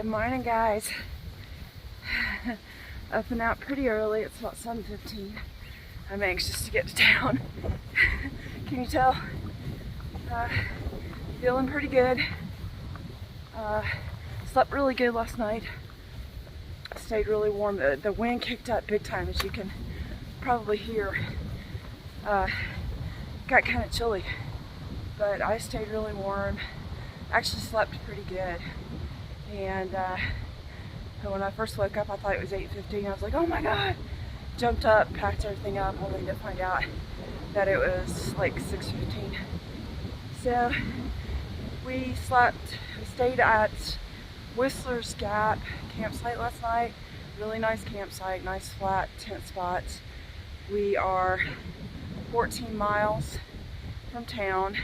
Good morning, guys. Up and out pretty early. It's about 7:15. I'm anxious to get to town. Can you tell? Feeling pretty good. Slept really good last night. Stayed really warm. The wind kicked up big time, as you can probably hear. Got kind of chilly, but I stayed really warm. Actually slept pretty good. And when I first woke up, I thought it was 8:15. I was like, oh my God! Jumped up, packed everything up, only to find out that it was like 6:15. So we stayed at Whistler's Gap campsite last night. Really nice campsite, nice flat tent spots. We are 14 miles from town,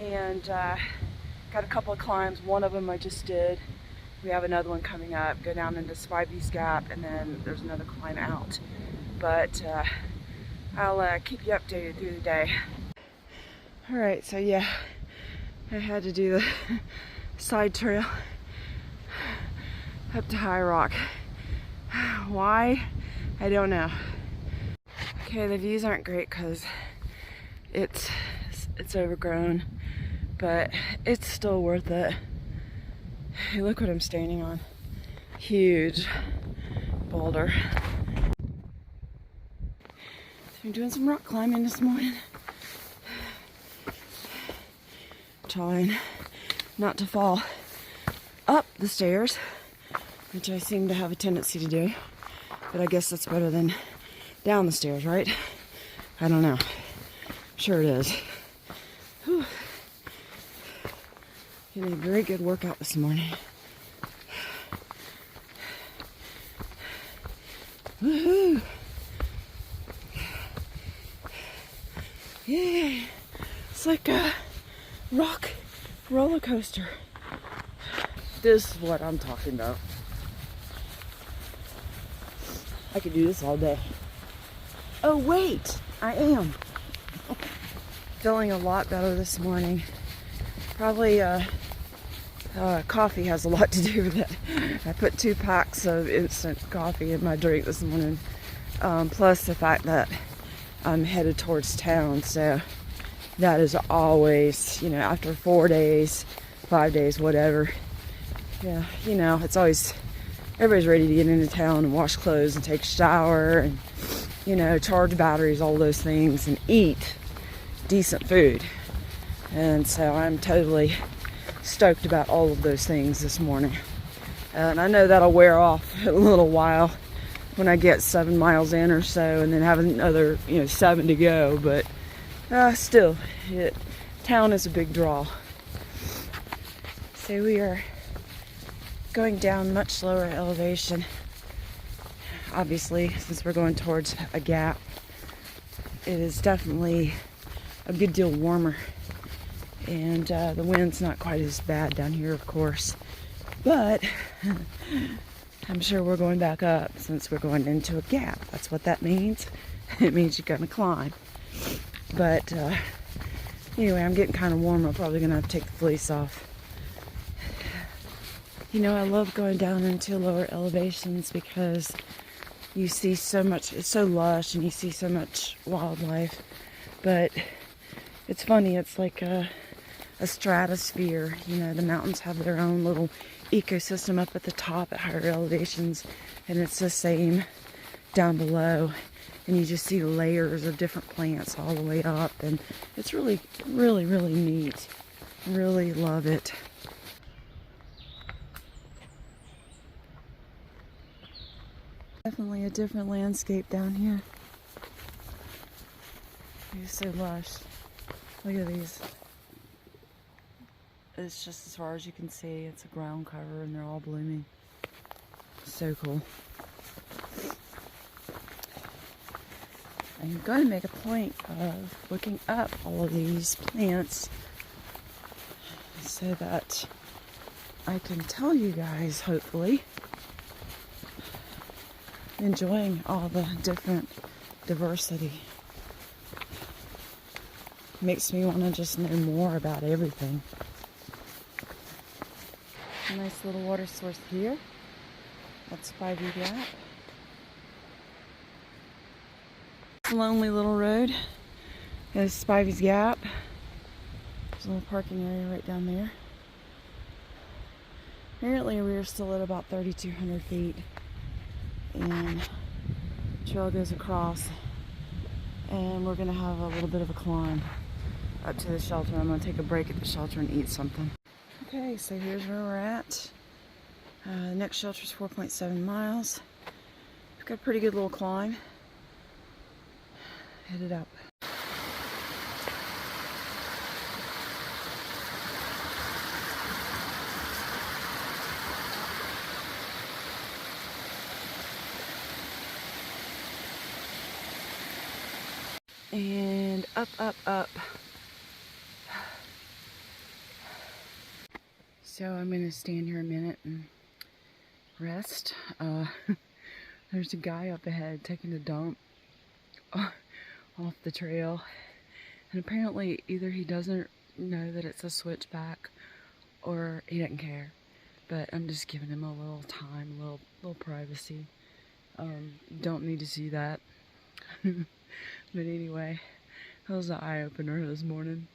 and got a couple of climbs. One of them I just did. We have another one coming up. Go down into Spivey's Gap, and then there's another climb out. But I'll keep you updated through the day. All right, so yeah, I had to do the side trail up to High Rock. Why? I don't know. Okay, the views aren't great because it's overgrown, but it's still worth it. Hey, look what I'm standing on. Huge boulder. So I'm doing some rock climbing this morning. Trying not to fall up the stairs, which I seem to have a tendency to do. But I guess that's better than down the stairs, right? I don't know. Sure it is. Whew. Getting a very good workout this morning. Woohoo! Yay! It's like a rock roller coaster. This is what I'm talking about. I could do this all day. Oh wait, I am. Feeling a lot better this morning. Probably coffee has a lot to do with it. I put 2 packs of instant coffee in my drink this morning. Plus the fact that I'm headed towards town, so that is always, you know, after 4 days, 5 days, whatever. Yeah, you know, it's always, everybody's ready to get into town and wash clothes and take a shower and, you know, charge batteries, all those things, and eat decent food. And so I'm totally stoked about all of those things this morning. And I know that'll wear off in a little while when I get 7 miles in or so, and then have another, 7 to go. But still, town is a big draw. So we are going down much slower elevation. Obviously, since we're going towards a gap, it is definitely a good deal warmer. And the wind's not quite as bad down here, of course. But I'm sure we're going back up since we're going into a gap. That's what that means. It means you're going to climb. But anyway, I'm getting kind of warm. I'm probably going to have to take the fleece off. You know, I love going down into lower elevations because you see so much. It's so lush and you see so much wildlife. But it's funny. It's like a stratosphere. You know, the mountains have their own little ecosystem up at the top at higher elevations, and it's the same down below, and you just see layers of different plants all the way up, and it's really, really, really neat. Really love it. Definitely a different landscape down here. It's so lush. Look at these. It's just as far as you can see. It's a ground cover and they're all blooming. So cool. I'm going to make a point of looking up all of these plants so that I can tell you guys, hopefully, enjoying all the different diversity. Makes me want to just know more about everything. a nice little water source here. That's Spivey Gap. This lonely little road is Spivey's Gap. There's a little parking area right down there. Apparently we are still at about 3,200 feet, and the trail goes across, and we're going to have a little bit of a climb up to the shelter. I'm going to take a break at the shelter and eat something. Okay, so here's where we're at. The next shelter is 4.7 miles. We've got a pretty good little climb. Headed up. And up, up, up. So I'm going to stand here a minute and rest. There's a guy up ahead taking a dump off the trail. And apparently either he doesn't know that it's a switchback or he doesn't care. But I'm just giving him a little time, a little privacy. Don't need to see that. But anyway, that was an eye-opener this morning.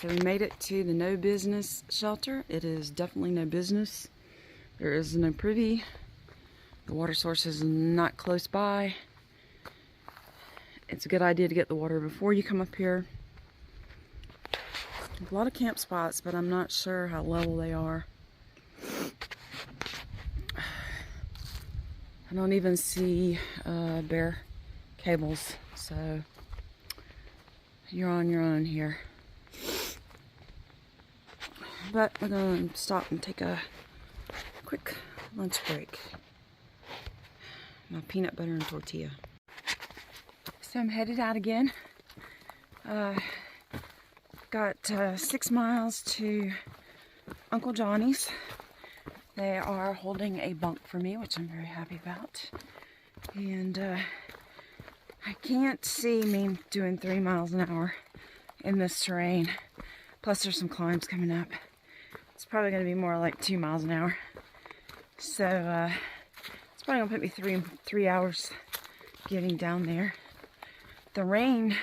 So we made it to the no business shelter. It is definitely no business. There is no privy. The water source is not close by. It's a good idea to get the water before you come up here. A lot of camp spots, but I'm not sure how level they are. I don't even see bare cables, so you're on your own here. But we're going to stop and take a quick lunch break. My peanut butter and tortilla. So I'm headed out again. Got 6 miles to Uncle Johnnie's. They are holding a bunk for me, which I'm very happy about. And I can't see me doing 3 miles an hour in this terrain. Plus there's some climbs coming up. It's probably going to be more like 2 miles an hour. So it's probably going to put me three hours getting down there. The rain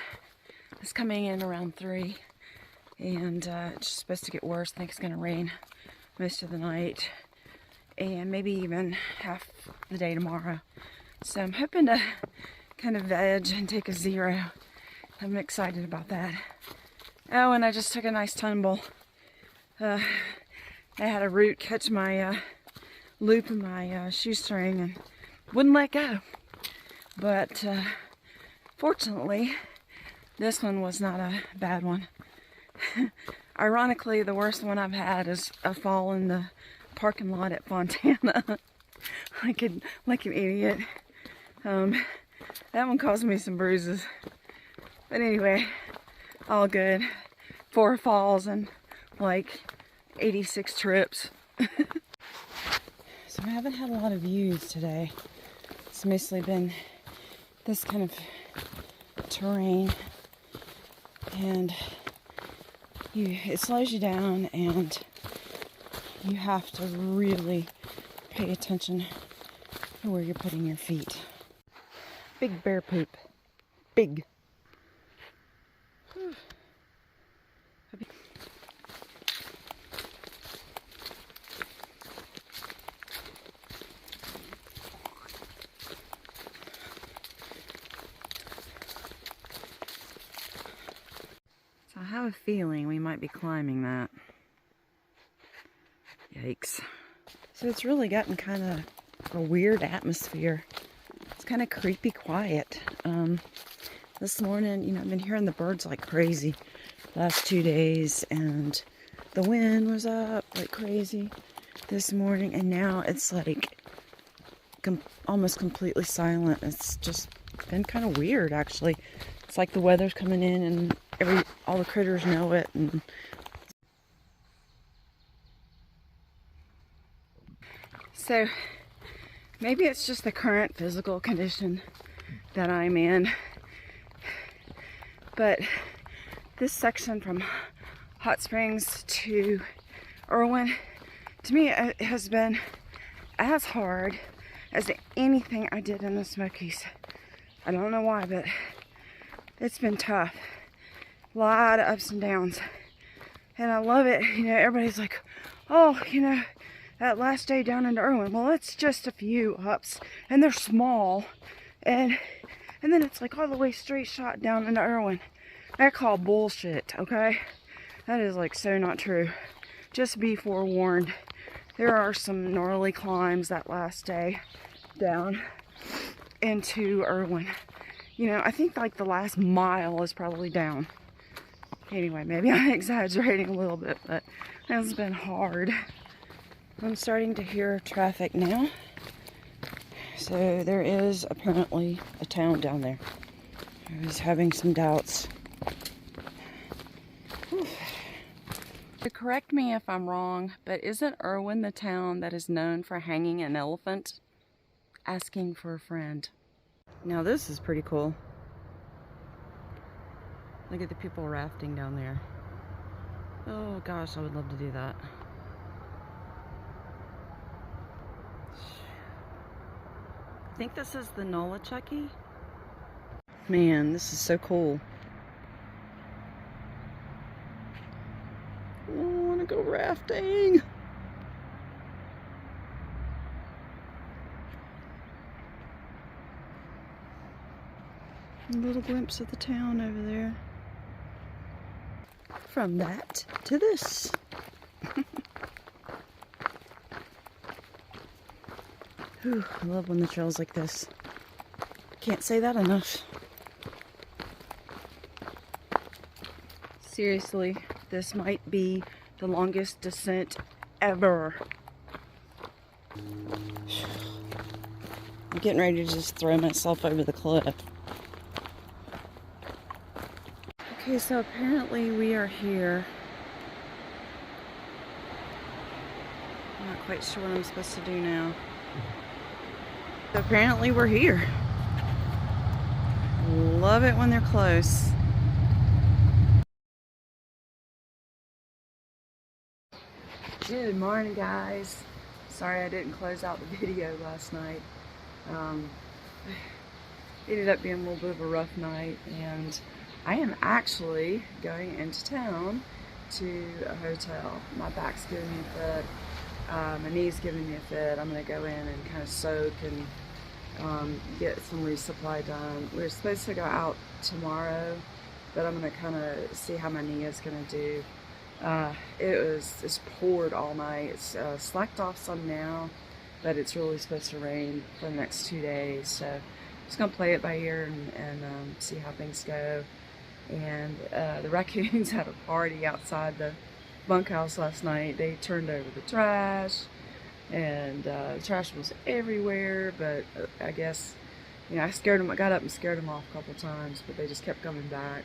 is coming in around 3. And it's supposed to get worse. I think it's going to rain most of the night. And maybe even half the day tomorrow. So I'm hoping to kind of veg and take a 0. I'm excited about that. Oh, and I just took a nice tumble. I had a root catch my loop in my shoestring and wouldn't let go. But fortunately, this one was not a bad one. Ironically, the worst one I've had is a fall in the parking lot at Fontana. like an idiot. That one caused me some bruises. But anyway, all good. 4 falls and like 86 trips. So I haven't had a lot of views today. It's mostly been this kind of terrain. And it slows you down, and you have to really pay attention to where you're putting your feet. Big bear poop. Big. So I have a feeling we might be climbing that. Yikes. So it's really gotten kind of a weird atmosphere. It's kind of creepy quiet. This morning, I've been hearing the birds like crazy the last 2 days, and the wind was up like crazy this morning, and now it's like almost completely silent. It's just been kind of weird, actually. It's like the weather's coming in and all the critters know it. And so maybe it's just the current physical condition that I'm in. But this section from Hot Springs to Irwin To me, it has been as hard as anything I did in the Smokies. I don't know why, but it's been tough. A lot of ups and downs. And I love it. You know, everybody's like, oh, you know, that last day down in Irwin. Well, it's just a few ups, and they're small. And then it's like all the way straight shot down into Irwin. I call bullshit, okay? That is like so not true. Just be forewarned. There are some gnarly climbs that last day down into Irwin. You know, I think like the last mile is probably down. Anyway, maybe I'm exaggerating a little bit, but it's been hard. I'm starting to hear traffic now. So there is apparently a town down there. I was having some doubts. Whew. Correct me if I'm wrong, but isn't Irwin the town that is known for hanging an elephant? Asking for a friend. Now this is pretty cool. Look at the people rafting down there. Oh gosh, I would love to do that. I think this is the Nolichucky. Man, this is so cool. Oh, I want to go rafting. A little glimpse of the town over there. From that to this. Whew, I love when the trail's like this. Can't say that enough. Seriously, this might be the longest descent ever. I'm getting ready to just throw myself over the cliff. Okay, so apparently we are here. I'm not quite sure what I'm supposed to do now. So apparently we're here. Love it when they're close. Good morning, guys. Sorry I didn't close out the video last night. It ended up being a little bit of a rough night, and I am actually going into town to a hotel. My back's giving me a fit. My knee's giving me a fit. I'm going to go in and kind of soak and get some resupply done. We're supposed to go out tomorrow, but I'm going to kind of see how my knee is going to do. It's poured all night. It's slacked off some now, but it's really supposed to rain for the next 2 days. So I'm just going to play it by ear and see how things go. And the raccoons had a party outside the bunkhouse last night. They turned over the trash, and the trash was everywhere, but I guess, you know, I got up and scared them off a couple times, but they just kept coming back.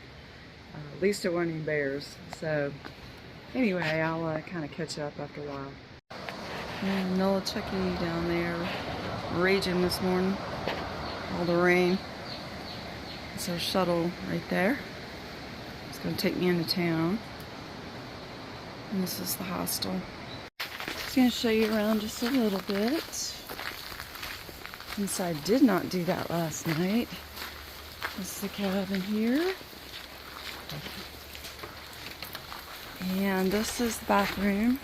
At least it weren't any bears. So anyway, I'll kind of catch up after a while. And Nolichucky down there raging this morning. All the rain. It's our shuttle right there. It's going to take me into town. And this is the hostel. Just going to show you around just a little bit. Since I did not do that last night. This is the cabin here. And this is the bathroom.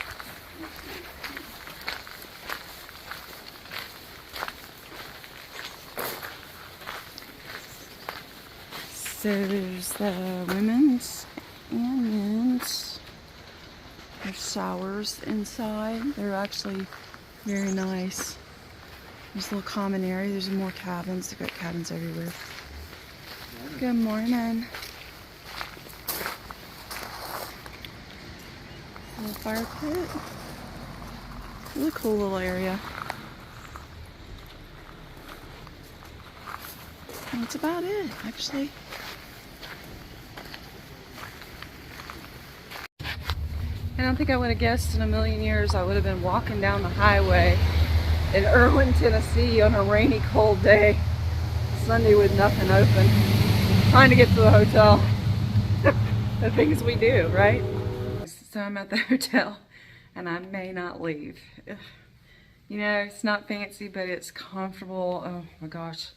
So there's the women's and men's. There's showers inside. They're actually very nice. There's a little common area. There's more cabins. They've got cabins everywhere. Good morning. Little fire pit. Really cool little area. And that's about it, actually. I don't think I would have guessed in a million years I would have been walking down the highway in Irwin, Tennessee on a rainy, cold day. Sunday with nothing open. Trying to get to the hotel. The things we do, right? So I'm at the hotel. and I may not leave. Ugh. You know, it's not fancy, but it's comfortable. Oh my gosh.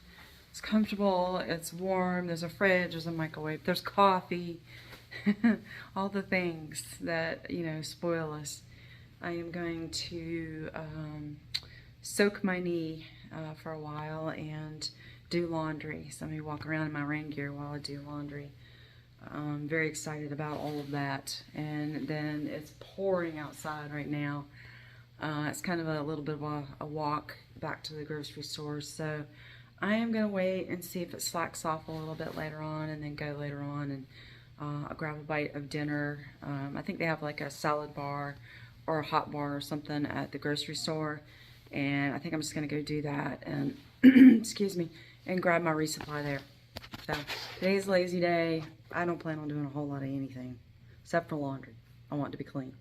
It's comfortable, it's warm, there's a fridge, there's a microwave, there's coffee. All the things that, you know, spoil us. I am going to soak my knee for a while and do laundry. So I'm going to walk around in my rain gear while I do laundry. I'm very excited about all of that. And then it's pouring outside right now. It's kind of a little bit of a walk back to the grocery store. So I am going to wait and see if it slacks off a little bit later on, and then go later on and I'll grab a bite of dinner. I think they have like a salad bar or a hot bar or something at the grocery store. And I think I'm just going to go do that and, excuse me, and grab my resupply there. So today's lazy day. I don't plan on doing a whole lot of anything except for laundry. I want it to be clean.